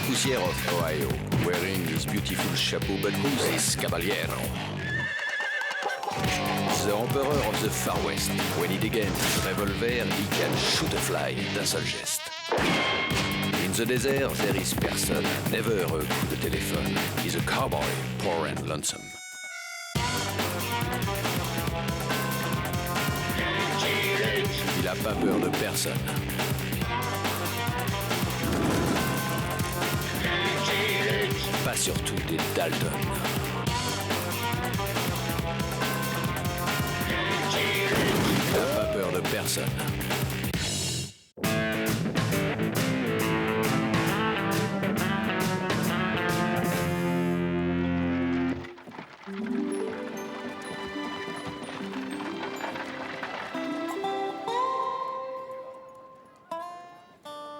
poussière of Ohio, wearing his beautiful chapeau, but who's this caballero? The emperor of the Far West. When he degains his revolver, he can shoot a fly d'un seul geste. In the desert, there is person, never a coup de téléphone. He's a cowboy, poor and lonesome. Il a pas peur de personne. Pas surtout des Dalton. Il n'a pas peur de personne.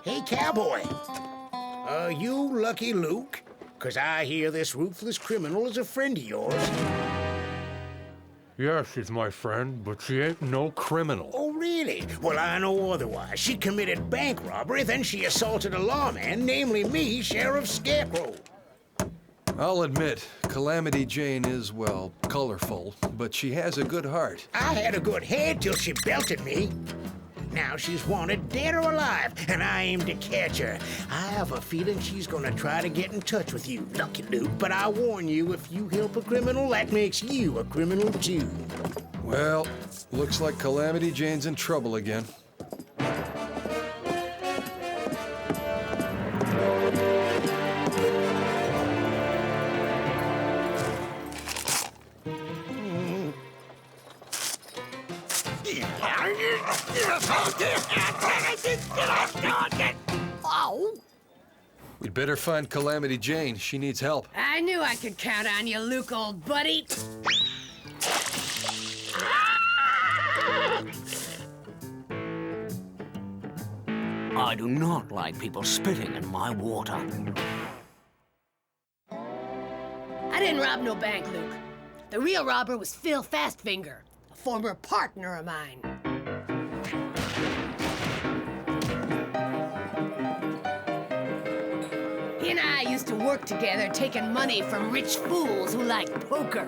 Hey, cowboy. Are you Lucky Luke? 'Cause I hear this ruthless criminal is a friend of yours. Yes, she's my friend, but she ain't no criminal. Oh, really? Well, I know otherwise. She committed bank robbery, then she assaulted a lawman, namely me, Sheriff Scarecrow. I'll admit, Calamity Jane is, well, colorful, but she has a good heart. I had a good head till she belted me. Now she's wanted dead or alive, and I aim to catch her. I have a feeling she's gonna try to get in touch with you, Lucky Luke, but I warn you, if you help a criminal, that makes you a criminal too. Well, looks like Calamity Jane's in trouble again. Oh! We'd better find Calamity Jane. She needs help. I knew I could count on you, Luke, old buddy. I do not like people spitting in my water. I didn't rob no bank, Luke. The real robber was Phil Fastfinger, a former partner of mine. He and I used to work together taking money from rich fools who like poker.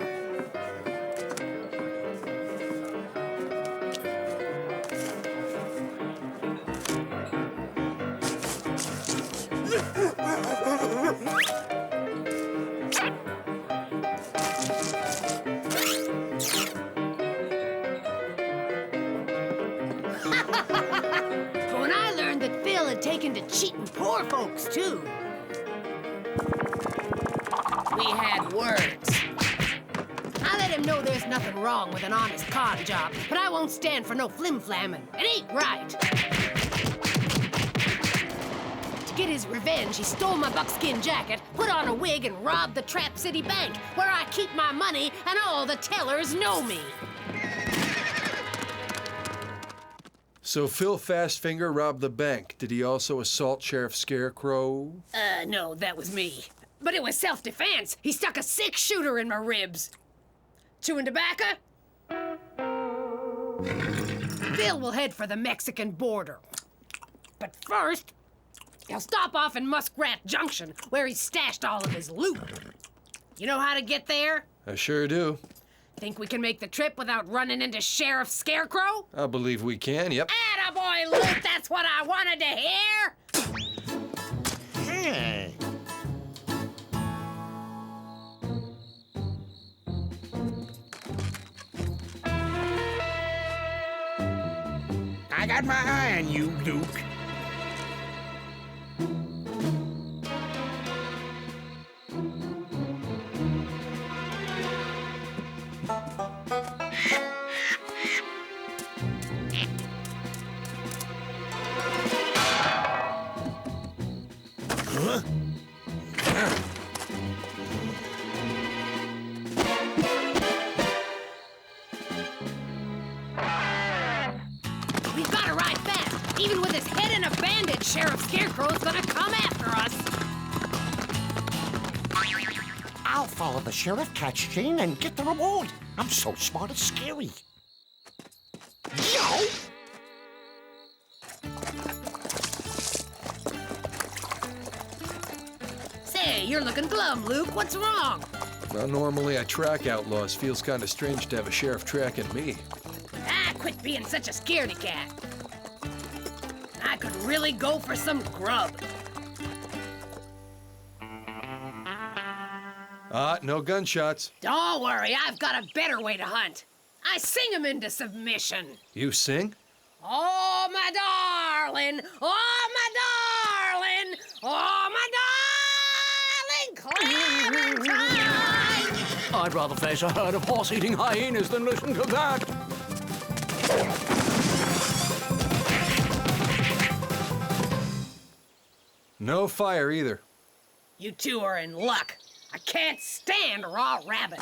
But when I learned that Phil had taken to cheating poor folks, too, we had words. I let him know there's nothing wrong with an honest con job, but I won't stand for no flim-flamming. It ain't right. To get his revenge, he stole my buckskin jacket, put on a wig, and robbed the Trap City Bank, where I keep my money and all the tellers know me. So Phil Fastfinger robbed the bank. Did he also assault Sheriff Scarecrow? No, that was me. But it was self-defense. He stuck a six-shooter in my ribs. Chewing tobacco? Phil will head for the Mexican border. But first, he'll stop off in Muskrat Junction, where he stashed all of his loot. You know how to get there? I sure do. Think we can make the trip without running into Sheriff Scarecrow? I believe we can, yep. Attaboy, Luke, that's what I wanted to hear! Hey. I got my eye on you, Luke. Huh? We've got to ride fast. Even with his head in a bandage, Sheriff Scarecrow is gonna come after us. I'll follow the sheriff, catch Jane, and get the reward. I'm so smart it's scary. Yo! you're looking glum, Luke. What's wrong? Well, normally I track outlaws. Feels kind of strange to have a sheriff tracking me. Ah, quit being such a scaredy cat. I could really go for some grub. No gunshots. Don't worry, I've got a better way to hunt. I sing 'em into submission. You sing? Oh, my darling! Oh, my darling! Oh, my darling! Clementine! I'd rather face a herd of horse-eating hyenas than listen to that. No fire either. You two are in luck. I can't stand raw rabbit.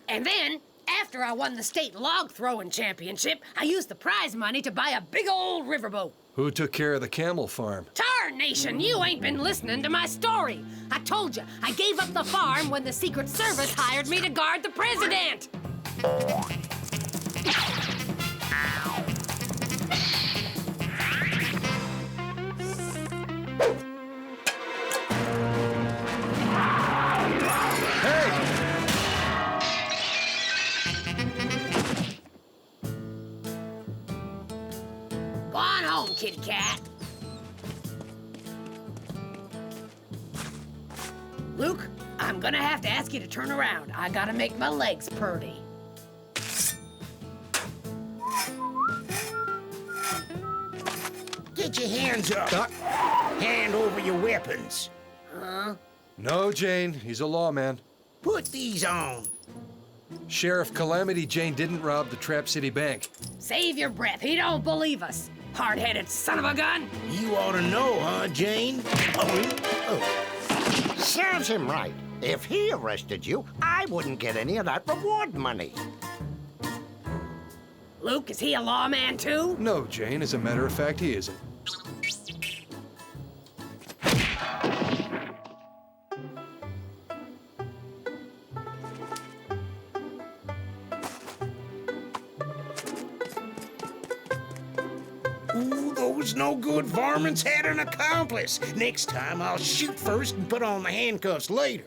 And then, after I won the state log throwing championship, I used the prize money to buy a big old riverboat. Who took care of the camel farm? Tarnation, you ain't been listening to my story. I told you, I gave up the farm when the Secret Service hired me to guard the president. Go on home, kitty cat. Luke, I'm gonna have to ask you to turn around. I gotta make my legs purty. Get your hands up. Hand over your weapons. Huh? No, Jane. He's a lawman. Put these on. Sheriff Calamity Jane didn't rob the Trap City Bank. Save your breath. He don't believe us. Hard-headed son of a gun. You ought to know, huh, Jane? Oh. Serves him right. If he arrested you, I wouldn't get any of that reward money. Luke, is he a lawman too? No, Jane. As a matter of fact, he isn't. Ooh, those no-good varmints had an accomplice. Next time, I'll shoot first and put on the handcuffs later.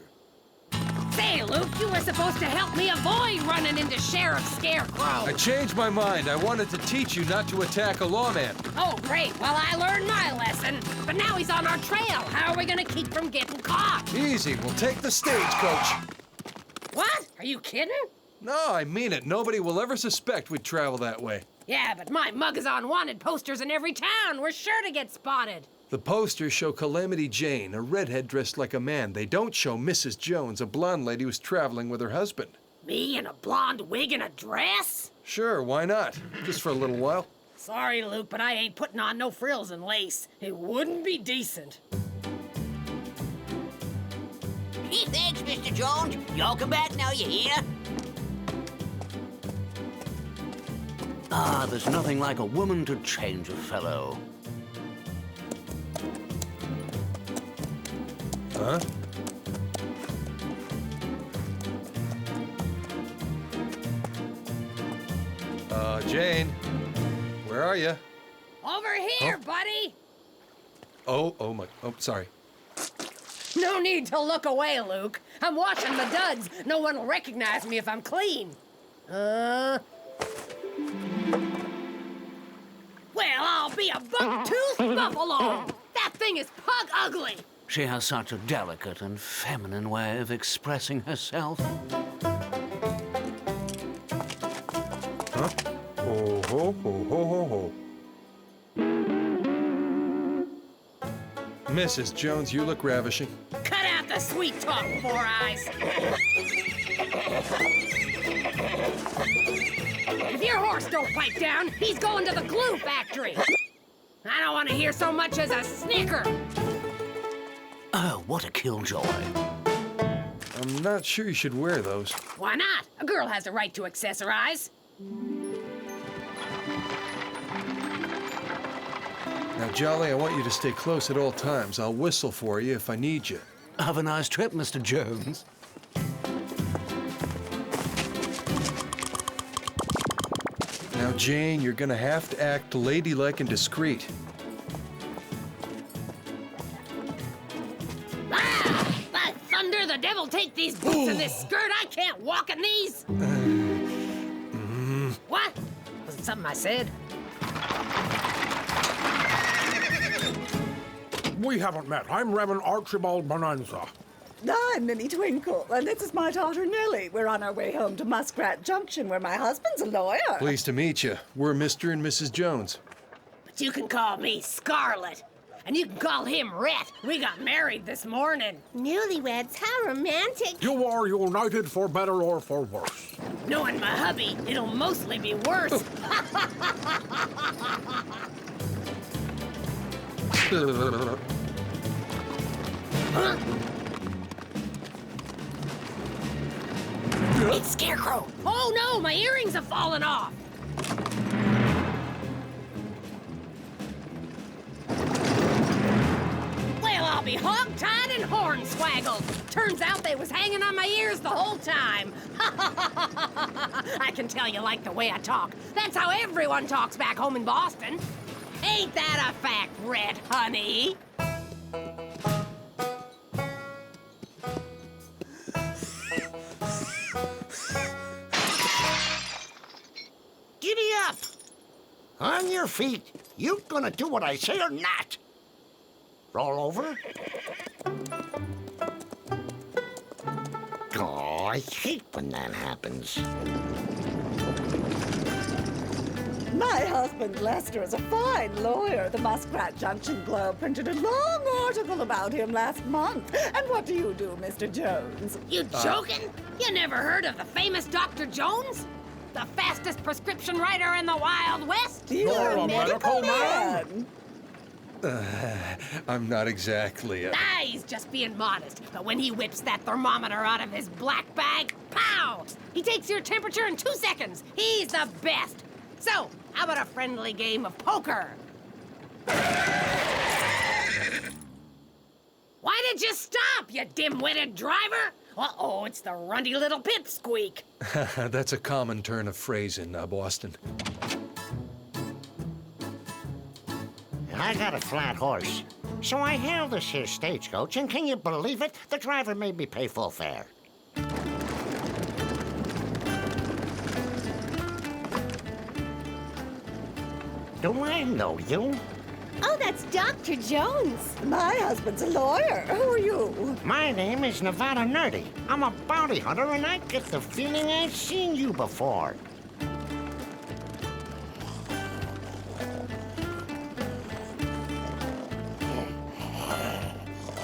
Say, Luke, you were supposed to help me avoid running into Sheriff Scarecrow. I changed my mind. I wanted to teach you not to attack a lawman. Oh, great. Well, I learned my lesson. But now he's on our trail. How are we gonna keep from getting caught? Easy. We'll take the stagecoach. What? Are you kidding? No, I mean it. Nobody will ever suspect we'd travel that way. Yeah, but my mug is on wanted posters in every town. We're sure to get spotted. The posters show Calamity Jane, a redhead dressed like a man. They don't show Mrs. Jones, a blonde lady who's traveling with her husband. Me in a blonde wig and a dress? Sure, why not? Just for a little while. Sorry, Luke, but I ain't putting on no frills and lace. It wouldn't be decent. Hey, thanks, Mr. Jones. Y'all come back now, you hear? Ah, there's nothing like a woman to change a fellow. Huh? Jane, where are you? Over here, buddy! Oh, sorry. No need to look away, Luke. I'm washing the duds. No one will recognize me if I'm clean. Well, I'll be a buck-toothed buffalo. That thing is pug ugly. She has such a delicate and feminine way of expressing herself. Huh? Oh, ho, ho, ho, ho, ho. Mrs. Jones, you look ravishing. Cut out the sweet talk, Four Eyes. If your horse don't pipe down, he's going to the glue factory. I don't want to hear so much as a snicker. Oh, what a killjoy. I'm not sure you should wear those. Why not? A girl has the right to accessorize. Now, Jolly, I want you to stay close at all times. I'll whistle for you if I need you. Have a nice trip, Mr. Jones. Now, Jane, you're gonna have to act ladylike and discreet. hate these boots and this skirt. I can't walk in these. What? Was it something I said? We haven't met. I'm Reverend Archibald Bonanza. I'm Minnie Twinkle, and this is my daughter Nellie. We're on our way home to Muskrat Junction, where my husband's a lawyer. Pleased to meet you. We're Mr. and Mrs. Jones. But you can call me Scarlet. And you can call him Rhett. We got married this morning. Newlyweds, how romantic. You are united for better or for worse. Knowing my hubby, it'll mostly be worse. Huh? It's Scarecrow. Oh no, my earrings have fallen off. Well, I'll be hog-tied and hornswaggled. Turns out they was hanging on my ears the whole time. I can tell you like the way I talk. That's how everyone talks back home in Boston. Ain't that a fact, Red Honey? Giddy up! On your feet. You gonna do what I say or not? Roll over. Oh, I hate when that happens. My husband Lester is a fine lawyer. The Muskrat Junction Globe printed a long article about him last month. And what do you do, Mr. Jones? You joking? You never heard of the famous Dr. Jones? The fastest prescription writer in the Wild West? You're a medical man. I'm not exactly a... He's just being modest. But when he whips that thermometer out of his black bag, pow! He takes your temperature in 2 seconds. He's the best. So, how about a friendly game of poker? Why did you stop, you dim-witted driver? Uh-oh, it's the runty little pipsqueak. That's a common turn of phrase in Boston. I got a flat horse, so I hailed this here stagecoach, and can you believe it? The driver made me pay full fare. Do I know you? Oh, that's Dr. Jones. My husband's a lawyer. Who are you? My name is Nevada Nerdy. I'm a bounty hunter, and I get the feeling I've seen you before.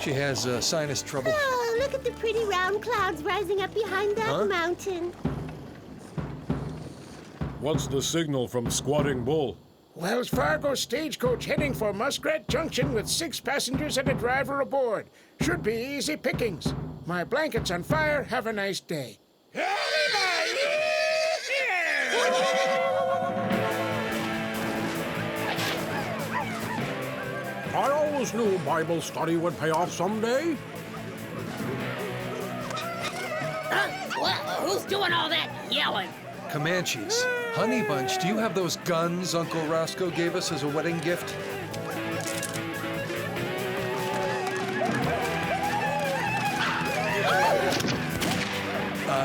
She has sinus trouble. Oh, look at the pretty round clouds rising up behind that mountain. What's the signal from Squatting Bull? Wells Fargo stagecoach heading for Muskrat Junction with 6 passengers and a driver aboard. Should be easy pickings. My blanket's on fire. Have a nice day. I always knew Bible study would pay off someday. Who's doing all that yelling? Comanches. Honey Bunch, do you have those guns Uncle Roscoe gave us as a wedding gift?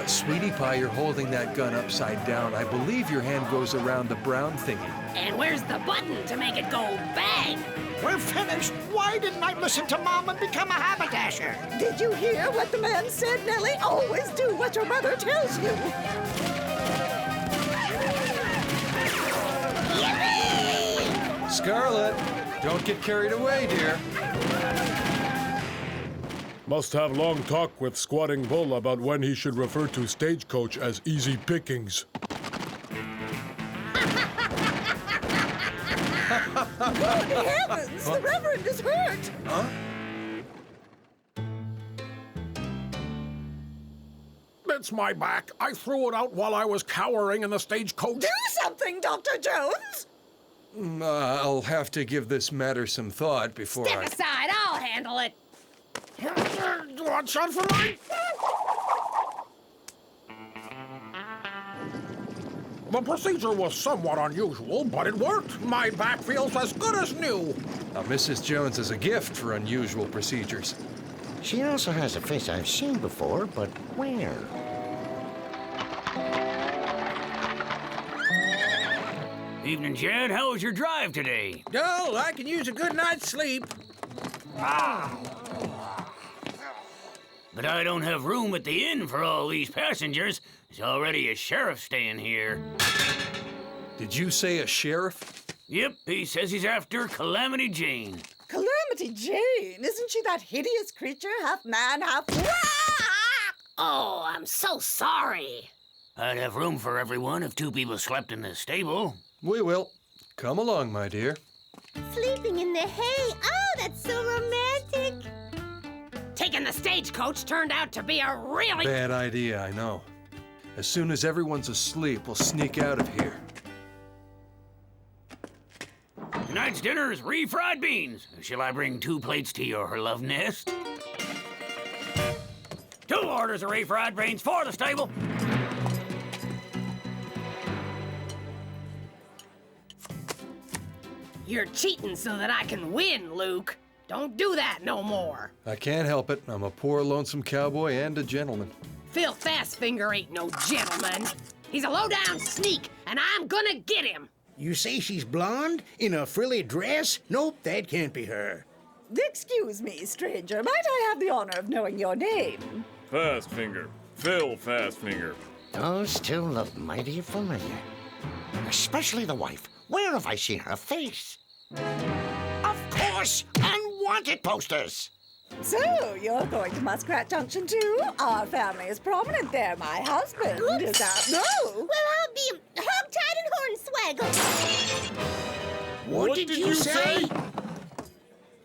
Sweetie Pie, you're holding that gun upside down. I believe your hand goes around the brown thingy. And where's the button to make it go bang? We're finished. Why didn't I listen to Mom and become a haberdasher? Did you hear what the man said, Nellie? Always do what your mother tells you. Yippee! Scarlet, don't get carried away, dear. Must have long talk with Squatting Bull about when he should refer to Stagecoach as easy pickings. Good heavens! The Reverend is hurt! Huh? It's my back. I threw it out while I was cowering in the stagecoach. Do something, Dr. Jones! I'll have to give this matter some thought before Step aside, I'll handle it. Watch out for me! The procedure was somewhat unusual, but it worked. My back feels as good as new. Now, Mrs. Jones is a gift for unusual procedures. She also has a face I've seen before, but where? Evening, Jed. How was your drive today? Dull. I can use a good night's sleep. But I don't have room at the inn for all these passengers. There's already a sheriff staying here. Did you say a sheriff? Yep, he says he's after Calamity Jane. Calamity Jane? Isn't she that hideous creature, half man, half... Oh, I'm so sorry. I'd have room for everyone if 2 people slept in the stable. We will. Come along, my dear. Sleeping in the hay. Oh, that's so romantic. Taking the stagecoach turned out to be a really... Bad idea, I know. As soon as everyone's asleep, we'll sneak out of here. Tonight's dinner is refried beans. Shall I bring 2 plates to your love nest? 2 orders of refried beans for the stable. You're cheating so that I can win, Luke. Don't do that no more. I can't help it. I'm a poor, lonesome cowboy and a gentleman. Phil Fastfinger ain't no gentleman. He's a low-down sneak, and I'm gonna get him. You say she's blonde? In a frilly dress? Nope, that can't be her. Excuse me, stranger. Might I have the honor of knowing your name? Fastfinger. Phil Fastfinger. Those 2 look mighty familiar. Especially the wife. Where have I seen her face? Of course, unwanted posters. So, you're going to Muskrat Junction too? Our family is prominent there. My husband is out. No! Well, I'll be hog-tied and hornswaggled. What did you say?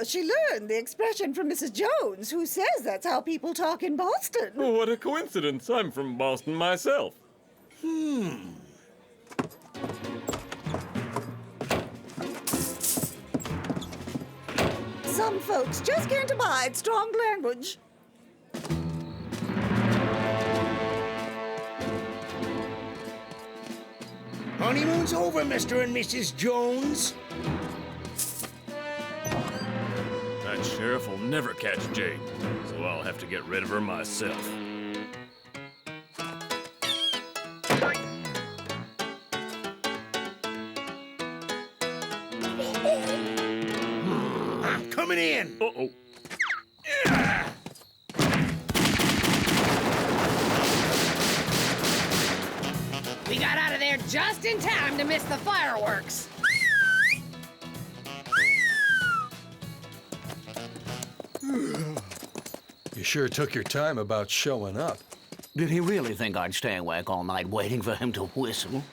She learned the expression from Mrs. Jones, who says that's how people talk in Boston. Oh, what a coincidence. I'm from Boston myself. Some folks just can't abide strong language. Honeymoon's over, Mr. and Mrs. Jones. That sheriff will never catch Jane, so I'll have to get rid of her myself. I'm coming in. Uh-oh. We got out of there just in time to miss the fireworks. You sure took your time about showing up. Did he really think I'd stay awake all night waiting for him to whistle?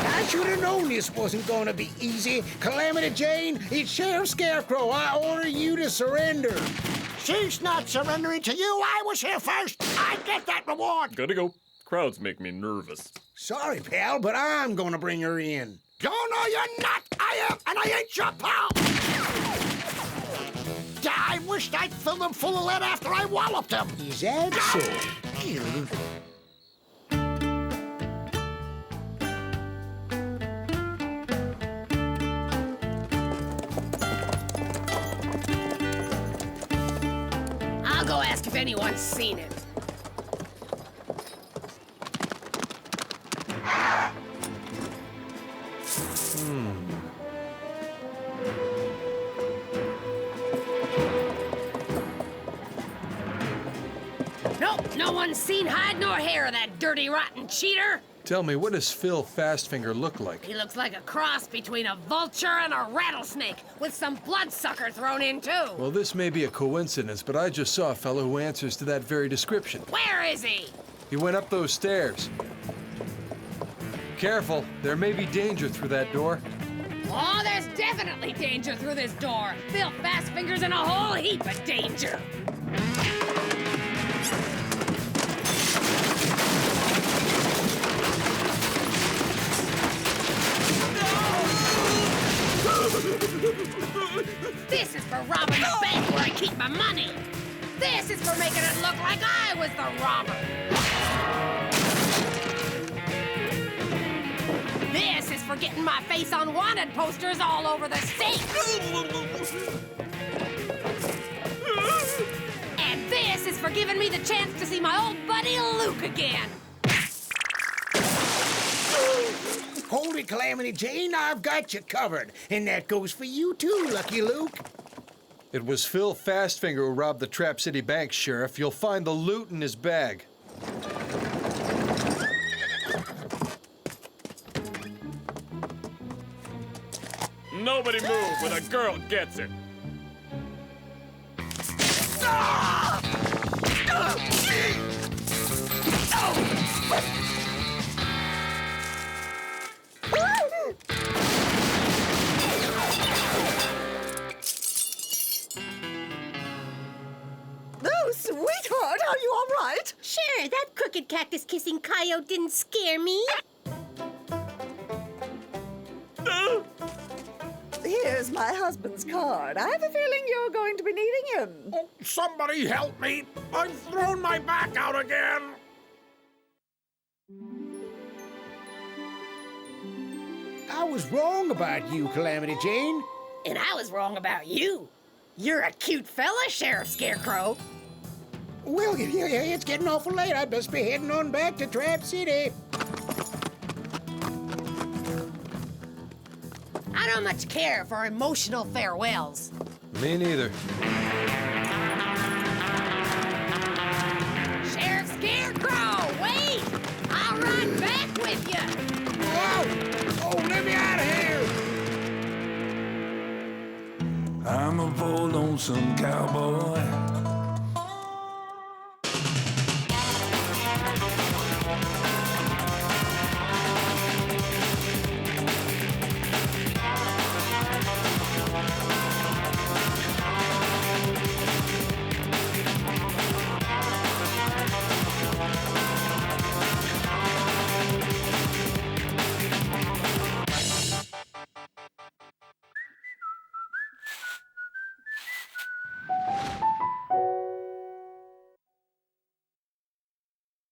I should have known this wasn't going to be easy. Calamity Jane, it's Sheriff Scarecrow. I order you to surrender. She's not surrendering to you. I was here first. I get that reward. Gotta go. Crowds make me nervous. Sorry, pal, but I'm going to bring her in. No, you're not. I am, and I ain't your pal. I wished I'd filled them full of lead after I walloped them. Is that so? I'll go ask if anyone's seen him. Nope, no one's seen hide nor hair of that dirty, rotten cheater. Tell me, what does Phil Fastfinger look like? He looks like a cross between a vulture and a rattlesnake, with some bloodsucker thrown in, too. Well, this may be a coincidence, but I just saw a fellow who answers to that very description. Where is he? He went up those stairs. Careful, there may be danger through that door. Oh, there's definitely danger through this door. Phil Fastfinger's in a whole heap of danger. This is for robbing the bank where I keep my money. This is for making it look like I was the robber. This is for getting putting my face on wanted posters all over the state. And this is for giving me the chance to see my old buddy Luke again. Hold it, Calamity Jane. I've got you covered. And that goes for you too, Lucky Luke. It was Phil Fastfinger who robbed the Trap City Bank, Sheriff. You'll find the loot in his bag. Nobody move when a girl gets it. Oh, sweetheart, are you all right? Sure, that crooked cactus-kissing coyote didn't scare me. Here's my husband's card. I have a feeling you're going to be needing him. Oh, somebody help me! I've thrown my back out again! I was wrong about you, Calamity Jane. And I was wrong about you. You're a cute fella, Sheriff Scarecrow. Well, it's getting awful late. I'd best be heading on back to Trap City. I don't much care for emotional farewells. Me neither. Sheriff Scarecrow, wait! I'll ride back with you. Whoa! Oh, let me out of here! I'm a poor lonesome cowboy.